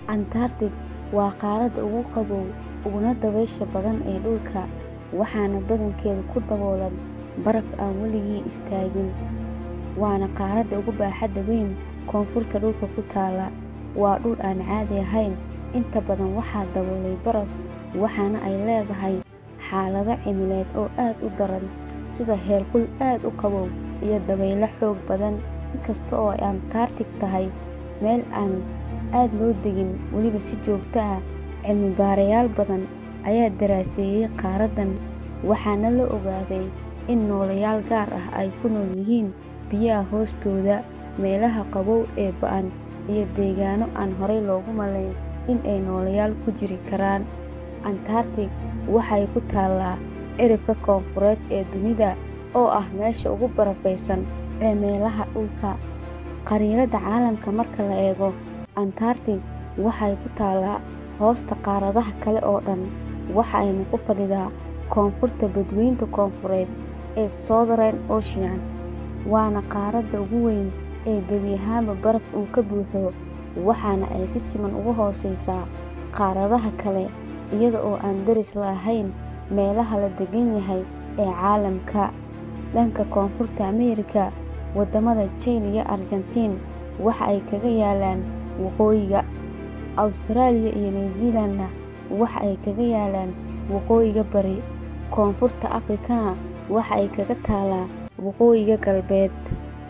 Antarctic waa qaaradda ugu qabow uguna dabaysha badan ee dhulka, waxaana badankeedu ku daboolan baraf aan weligii istaagin. Waana qaaradda ugu baaxadda weyn koonfurta dhulka ku taalla. Waa dhul aan caadi ahayn, inta badan waxaa daboolay baraf, waxaana ay leedahay xaalado cimileed oo aad u daran, sida heerkul aad u qabow iyo dabaylo xoog badan. Inkasta oo ay Antarctic tahay meel aan aad loo degin weliba si joogto ah, cilmi-baarayaal badan ayaa daraaseeyay qaaraddan, waxaana la ogaaday in nooleyaal gaar ah ay ku nool yihiin biyaha hoostooda, meelaha qabow ee ba'an, iyo deegaanno aan horay loogu malayn in ay nooleyaal ku jiri karaan. Antarctic waxay ku taallaa cirifka koonfureed ee dunida, oo ah meesha ugu barafaysan ee meelaha dhulka. Khariidadda caalamka marka la eego, Antarctic waxay ku taallaa hoosta qaaradaha kale oo dhan, waxa ayna ku fadhidaa koonfurta badweynta koonfureed ee Southern Ocean. Waana qaaradda ugu weyn ee gebi ahaanba baraf uu ka buuxo, waxaana ay si siman uga hoosaysaa qaaradaha kale, iyada oo aan daris la ahayn meelaha la deggan yahay ee caalamka. Dhanka Koonfurta Ameerika, waddamada Chile iyo Argentine waxa ay kaga yaallaan waqooyiga, Australia iyo New Zealandna waxa ay kaga yaallaan waqooyiga bari. Koonfurta Afrikana waxa ay kaga taallaa waqooyiga galbeed.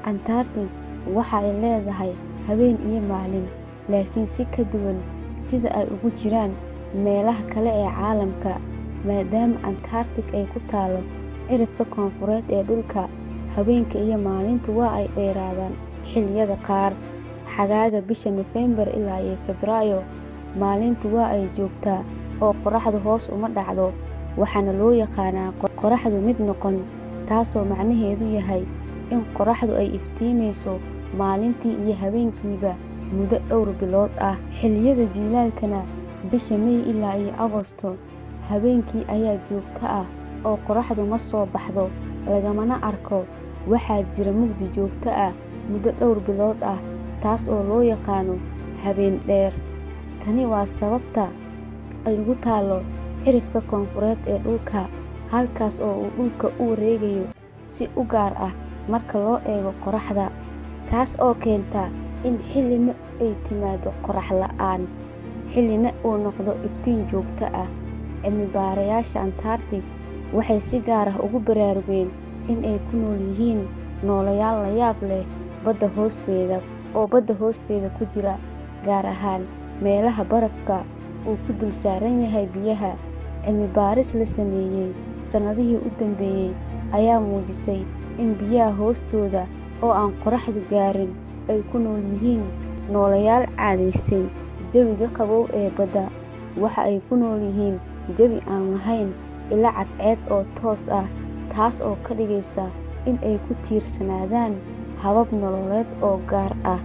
Antarctic waxa ay leedahay habeen iyo maalin, laakiin si ka duwan sida ay ugu jiraan meelaha kale ee caalamka, maadaama Antarctic ay ku taallo cirifka koonfureed ee dhulka. Habeenka iyo maalintu waa ay dheeraadaan xilliyada qaar. Xagaaga bisha Nofeembar ilaa iyo Febraayo, maalintu waa ay joogtaa oo qorraxdu hoos uma dhacdo, waxaana loo yaqaannaa qorraxdu mid noqon, taasoo macnaheedu yahay in qorraxdu ay iftiimayso maalintii iyo habeenkiiba muddo dhowr bilood ah. Xilliyada jiilaalkana, bisha May ilaa iyo Agoosto, habeenkii ayaa joogto ah oo qorraxdu ma soo baxdo, lagamana arko. Waxaa jira mugdi joogto ah muddo dhowr bilood ah, taas oo loo yaqaanno habeen dheer. Tani waa sababta ay ugu taallo cirifka koonfureed ee dhulka, halkaas oo uu dhulka u wareegayo si u gaar ah marka loo eego qorraxda, taas oo keenta in xillina ay timaado qorrax la'aan, xillina uu noqdo iftiin joogto ah. Cilmi-baarayaasha Antarctic waxay si gaar ah ugu baraarugeen in ay ku nool yihiin nooleyaal la yaab leh badda hoosteeda ku jira, gaar ahaan meelaha barafka uu ku dul saaran yahay biyaha. Cilmi-baaris la sameeyay sannadihii u dambeeyay ayaa muujisay in biyaha hoostooda oo aan qorraxdu gaarin ay ku nool yihiin nooleyaal caadaystay jawiga qabow ee badda. Waxa ay ku nool yihiin jawi aan lahayn ilo cadceed oo toos ah, taas oo ka dhigaysa in ay ku tiirsanaadaan habab nololeed oo gaar ah.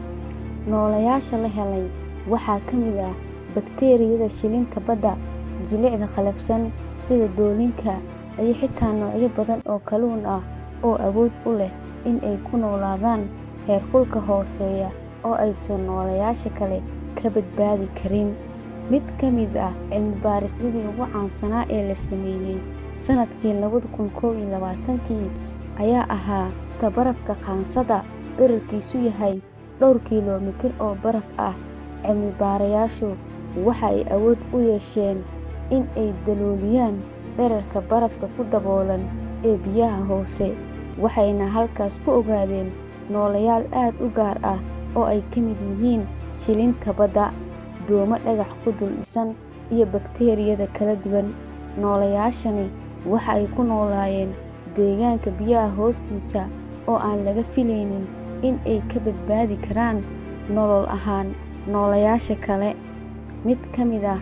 Nooleyaasha la helay waxaa ka mid ah bakteeriyada shilinta badda, jilicda qallafsan sida doolinka, iyo xitaa noocyo badan oo kalluun ah oo awood u leh in ay ku noolaadaan heerkulka hooseeya oo aysan nooleyaasha kale ka badbaadi karin. Mid ka mid ah cilmi-baarisyadii ugu caansanaa ee la sameeyay sanadkii 2021 ayaa ahaa barafka qaansada, dhererkiisu yahay dhowr kiiloomitir oo baraf ah. Cilmi-baarayaashu waxa ay awood u yeesheen in ay dalooliyaan dhererka barafka ku daboolan ee biyaha hoose, waxayna halkaas ku ogaadeen nooleyaal aad u gaar ah oo ay ka mid yihiin shilinta badda, doomo dhagax ku dul dhisan, iyo bakteeriyada kala duwan. Nooleyaashani waxa ay ku noolaayeen deegaanka biyaha hoostiisa oo aan laga filaynin in ay ka badbaadi karaan nolol ahaan nooleyaasha kale. Mid ka mid ah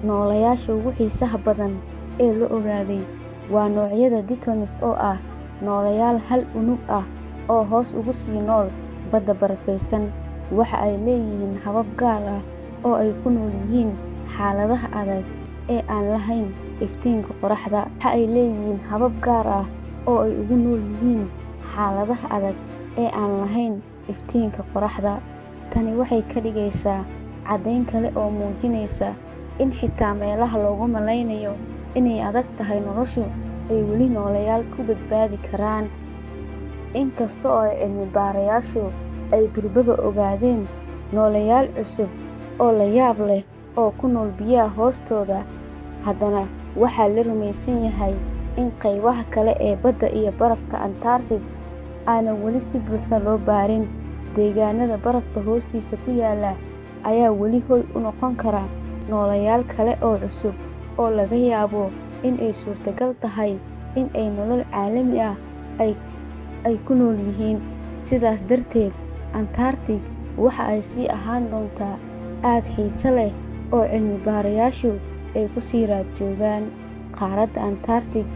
nooleyaasha ugu xiisaha badan ee la ogaaday waa noocyada Diatoms, oo ah nooleyaal hal unug ah oo hoos ugu sii nool badda barafaysan. Waxa ay leeyihiin habab gaar ah oo ay ku nool yihiin xaaladaha adag ee aan lahayn iftiinka qorraxda. Waxa ay leeyihiin habab gaar ah oo ay ugu nool yihiin xaaladaha adag ee aan lahayn iftiinka qorraxda. Tani waxay ka dhigaysaa caddayn kale oo muujinaysa in xitaa meelaha loogu malaynayo inay adag tahay noloshu ay weli nooleyaal ku badbaadi karaan. Inkasta oo cilmi baarayaashu ay durbaba ogaadeen nooleyaal cusub oo la yaab leh oo ku nool biyaha hoostooda, haddana waxaa la rumaysan yahay in qaybaha kale ee badda iyo barafka Antarctic aanan weli si buuxda loo baarin. Deegaanada barafka hoostiisa ku yaalla ayaa weli hoy u noqon kara nooleyaal kale oo cusub oo laga yaabo in ay suurtagal tahay in ay nolol caalami ah ay ku nool yihiin. Sidaas darteed, Antarctic waxa ay sii ahaan doontaa aag xiiso leh oo cilmi baarayaashu ay ku sii raad joogaan. Qaaradda Antarctic,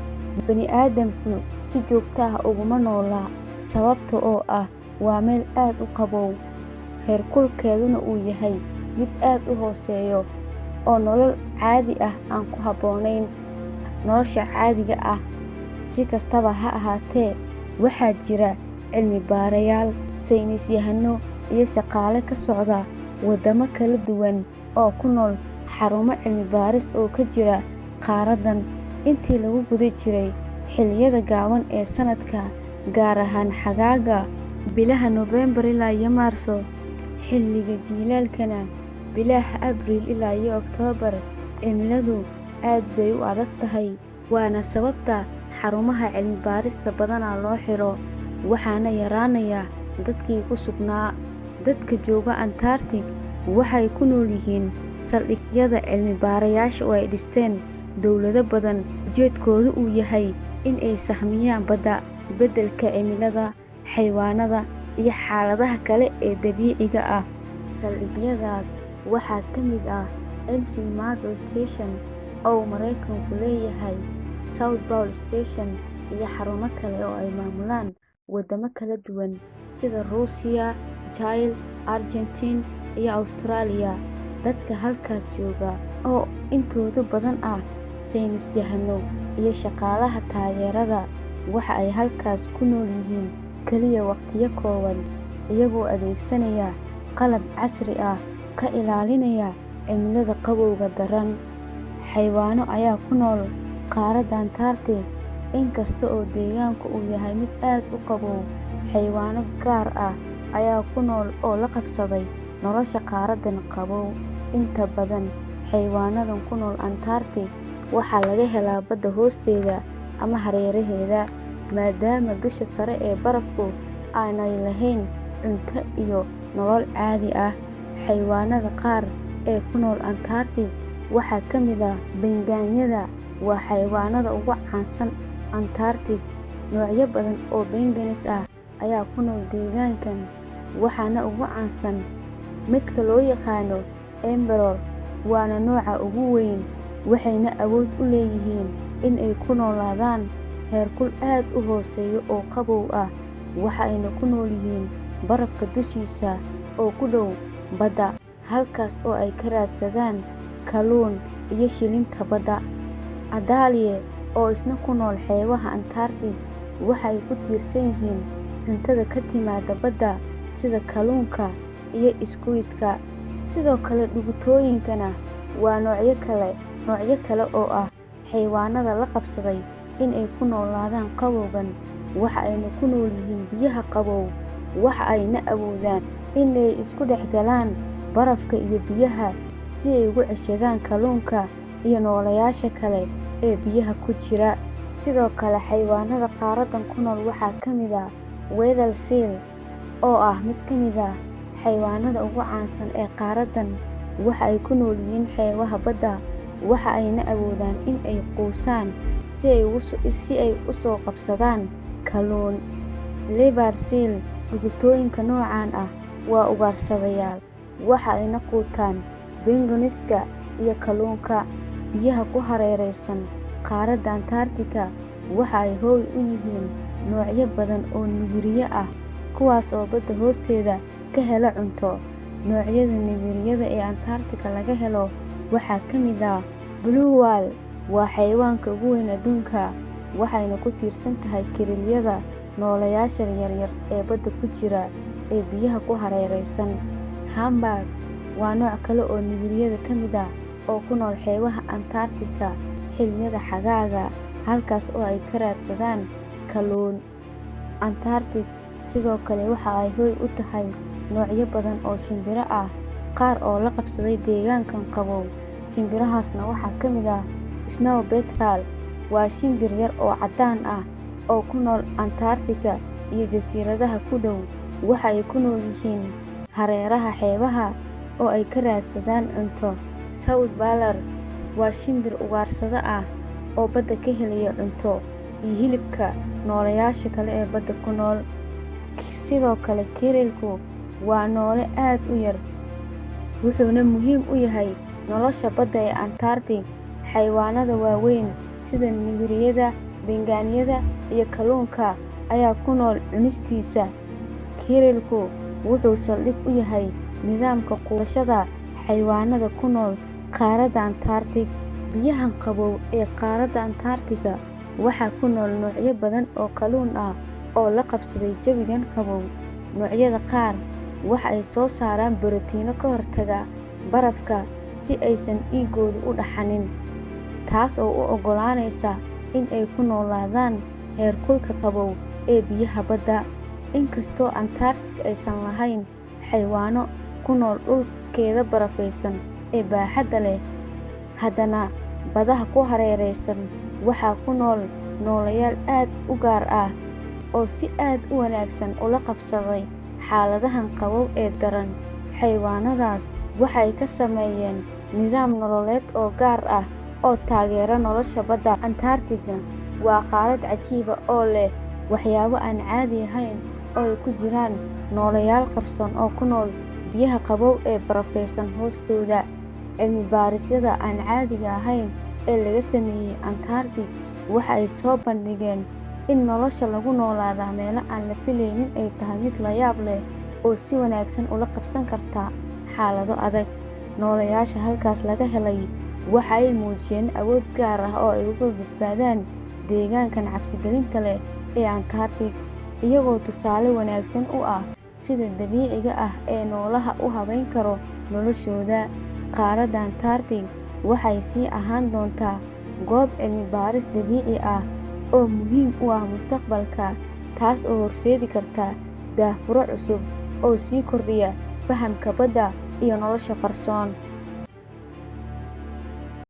bani'aadamku si joogto ah uguma noolaa sababta oo ah waa meel aad u qabow, heerkulkeeduna uu yahay mid aad u hooseeya oo nolol caadi ah aan ku habboonayn nolosha caadiga ah. Si kastaba ha ahaatee, waxaa jira cilmi baarayaal, saynisyahano iyo shaqaale ka socda waddamo kala duwan oo ku nool xarumo cilmi baaris oo ka jira qaaraddan. Intii lagu guda jiray xilliyada gaaban ee sanadka, gaar ahaan xagaaga bilaha Noofembar ilaa iyo Maarso, xilliga jiilaalkana bilaha Abriil ilaa iyo Oktoobar, cimiladu aad bay u adag tahay, waana sababta xarumaha cilmi baarista badanaa loo xiro, waxaana yaraanaya dadkii ku sugnaa. Dadka jooga Antarctic waxay ku nool yihiin saldhigyada cilmi baarayaasha oo ay dhisteen dowlado badan. Ujeedkoodu uu yahay in ay sahmiyaan badda, isbeddelka cimilada, xayawaanada iyo xaaladaha kale ee dabiiciga ah. Saldhigyadaas waxaa ka mid ah McMurdo Station oo Mareykanku leeyahay, South Pole Station, iyo xarumo kale oo ay maamulaan waddamo kala duwan sida Ruusiya, Chile, Argentine iyo Australia. Dadka halkaas jooga oo intooda badan ah saynisyahano iyo shaqaalaha taageerada waxa ay halkaas ku nool yihiin kaliya waqtiyo kooban, iyagoo adeegsanaya qalab casri ah ka ilaalinaya cimilada qabowga daran. Xayawaano ayaa ku nool qaaradda Antarctic. Inkasta oo deegaanku uu yahay mid aad u qabow, xayawaano gaar ah ayaa ku nool oo la qabsaday nolosha qaaraddan qabow. Inta badan xayawaanadan ku nool Antarctic waxaa laga helaa badda hoosteeda ama hareeraheeda, maadaama dusha sare ee barafku aanay lahayn cunto iyo nolol caadi ah. Xayawaanada qaar ee ku nool Antarctic waxaa ka mid ah penguin-yada, waa xayawaanada ugu caansan Antarctic. Noocyo badan oo penguins ah ayaa ku nool deegaankan, waxaana ugu caansan midka loo yaqaano Emperor, waana nooca ugu weyn, waxayna awood u leeyihiin in ay ku noolaadaan heerkul aad u hooseeya oo qabow ah. Waxa ayna ku nool yihiin barafka dushiisa oo ku dhow badda, halkaas oo ay ka raadsadaan kalluun iyo shilinta badda. Adhalie, oo isna ku nool xeebaha Antarctic, waxa ay ku tiirsan yihiin cuntada ka timaadda badda sida kalluunka iyo squid-ka. Sidoo kale, dhugutooyinkana waa noocyo kale oo ah xayawaanada la qabsaday in ay ku noolaadaan qabowgan. Waxa ayna ku nool yihiin biyaha qabow, waxa ayna awoodaan in ay isku dhex galaan barafka iyo biyaha si ay uga ceshadaan kalluunka iyo nooleyaasha kale ee biyaha ku jira. Sidoo kale, xayawaanada qaaraddan ku nool waxaa ka mid ah Weddell seal, oo ah mid ka mid ah xayawaanada ugu caansan ee qaaraddan. Waxa ay ku nool yihiin xeebaha badda, waxa ayna awoodaan in ay quusaan si ay u soo qabsadaan kalluun. Leopard seal, dhugutooyinka noocan ah waa ugaarsadayaal, waxa ayna quutaan penguins-ka iyo kalluunka. Biyaha ku hareeraysan qaaradda Antarctica waxa ay hooy u yihiin noocyo badan oo nibiriye ah, kuwaas oo badda hoosteeda ka hela cunto. Noocyada nibiriyada ee Antarctica laga helo waxaa ka mid ah Blue whale, waa xayawaanka ugu weyn adduunka, waxayna ku tiirsan tahay kiriimyada nooleyaasha yaryar ee badda ku jira ee biyaha ku hareeraysan. Humpback, waa nooc kale oo nibiriyada ka mid ah oo ku nool xeebaha Antarctica xilliyada xagaaga, halkaas oo ay ka raadsadaan kalluun. Antarctic sidoo kale waxa ay hoy u tahay noocyo badan oo shimbiro ah, qaar oo la qabsaday deegaankan qabow. Shimbirahaasna waxaa ka mid ah Snow Petrel, waa shimbir yar oo caddaan ah oo ku nool Antarctica iyo jasiiradaha ku dhow. Waxa ay ku nool yihiin hareeraha xeebaha oo ay ka raadsadaan cunto. South Baller waa shimbir ugaarsade ah oo badda ka helaya cunto iyo hilibka nooleyaasha kale ee badda ku nool. Sidoo kale Kriilku waa noole aad u yar, wuxuuna muhiim u yahay nolosha badda ee Antarctic. Xayawaanada waaweyn sida nibiriyada, bengaaniyada iyo kalluunka ayaa ku nool cunistiisa. Kriilku wuxuu saldhig u yahay nidaamka quudashada xayawaanada ku nool qaaradda Antarctic. Biyahan qabow ee qaaradda Antarctica waxaa ku nool noocyo badan oo kalluun ah oo la qabsaday jawigan qabow. Noocyada qaar waxa ay soo saaraan borotiinno ka hortaga barafka si aysan dhiigoodu u dhaxanin, taas oo u oggolaanaysa in ay ku noolaadaan heerkulka qabow ee biyaha badda. Inkastoo Antarctic aysan lahayn xayawaanno ku nool dhulkeeda barafaysan ee baaxadda leh, haddana badaha ku hareeraysan waxaa ku nool nooleyaal aad u gaar ah oo si aad u wanaagsan ula qabsaday xaaladahan qabow ee daran. Xayawaanadaas waxay ka sameeyeen nidaam nololeed oo gaar ah oo taageera nolosha badda. Antarctica waa qaarad cajiib ah oo leh waxyaabo aan caadi ahayn oo ay ku jiraan nooleyaal qarsoon oo ku nool biyaha qabow ee barafaysan hoostooda. Cilmi baarisyada aan caadiga ahayn ee laga sameeyay Antarctic waxa ay soo bandhigeen in nolosha lagu noolaadaa meelo aan la filaynin ay tahay mid la yaab leh oo si wanaagsan ula qabsan karta xaalado adag. Nooleyaasha halkaas laga helay waxa ay muujiyeen awood gaar ah oo ay uga badbaadaan deegaankan cabsigelinta leh ee Antarctic, iyagoo tusaale wanaagsan u ah sida dabiiciga ah ee noolaha u habeyn karo noloshooda. Qaaradda Antarctic waxay sii ahaan doontaa goob cilmi baaris dabiici ah oo muhiim u ah mustaqbalka, taas oo horseedi karta daahfuro cusub oo sii kordhiya fahamka badda iyo nolosha qarsoon.